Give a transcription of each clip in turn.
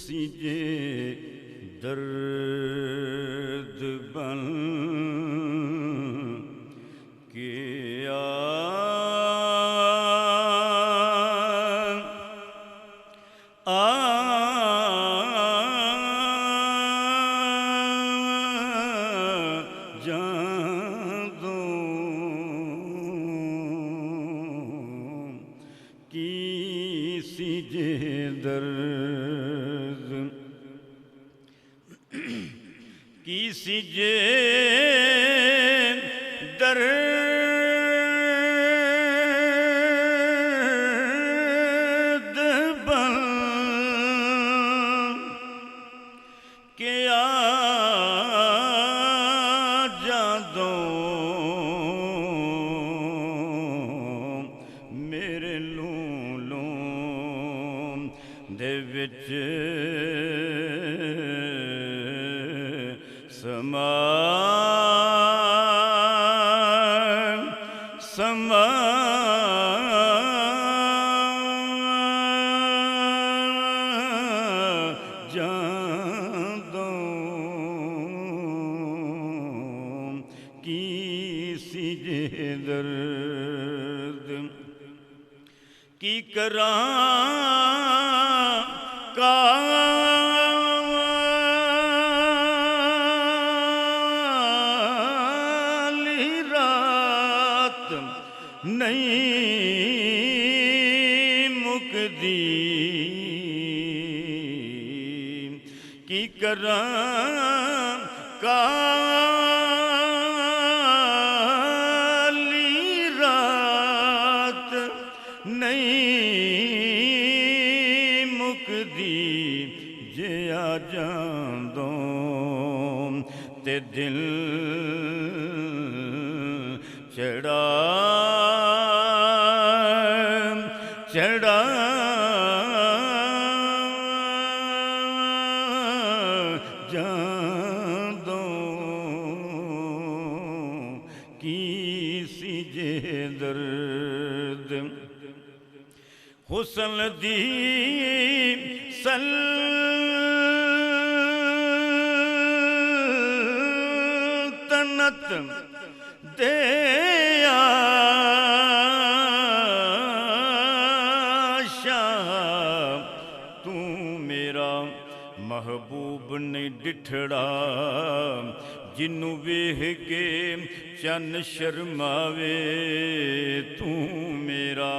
सीजे दर्द बन के सीजे दर्द की सीजे दर्द बन के आ जा दो मेरे लूलों दे विच समा जा दो की सीजे दर्द की करा काली रात नहीं मुकदी की करा काली रात नहीं मुकदी जे आ जांदो ते दिल चढ़ा चढ़ा जांदो की सीजे दर्द हुस्न दी सल्तनत दे शाह तू मेरा महबूब नहीं डिठड़ा जिन्नू वेह के चन शर्मावे तू मेरा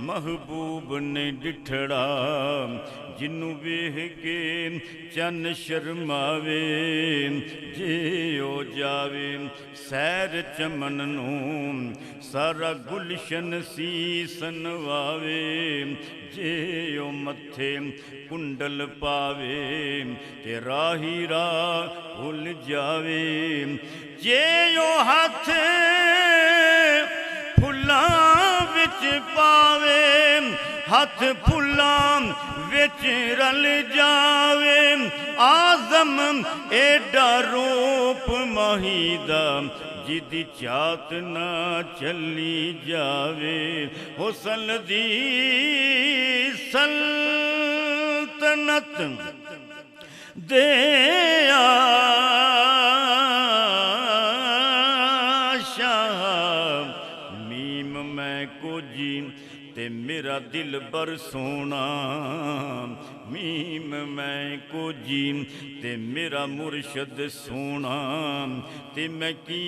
महबूब ने डिठड़ा जिन्नू वेह के चन शर्मावे जे ओ जावे सैर चमन नू सारा गुलशन सीसन वावे जे ओ मथे कुंडल पावे ते राही राह भुल जावे जे ओ हाथ फुल्लां विच पावे हाथ फुल्लां विच रल जावे आज़म एडा रूप माहीदा जिदी चात ना चली जावे हुस्न दी सल्तनत दे शाह मीम मैं को जी ते मेरा दिल बर सोना मीम मैं को जी ते मेरा मुर्शद सोना ते मैं की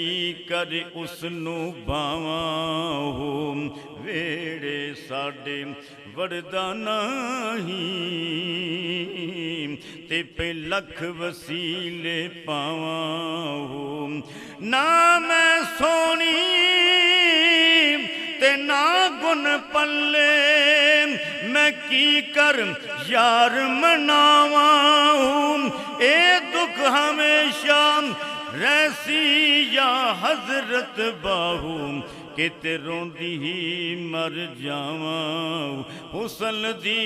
कर उसनू बावा हो वेड़े साडे वड़दा नहीं ते पे लख वसीले पावा हो ना मैं सोनी ते ना गुन पल्ले मैं की कर यार मनावा हूँ ए दुख हमेशा रहसी या हजरत बाहू कि ते रोंदी ही मर जावा हुस्न दी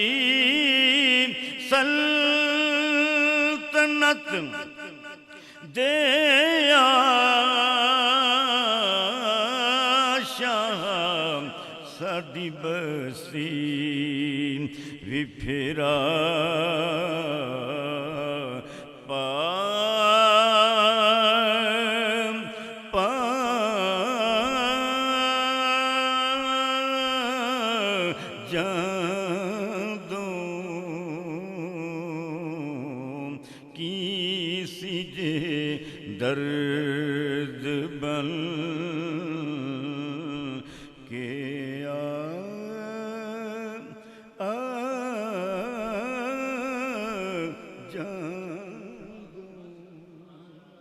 सल्तनत दे शाह सादी बसी विफिरा पा जादों की सिजे दर्द बन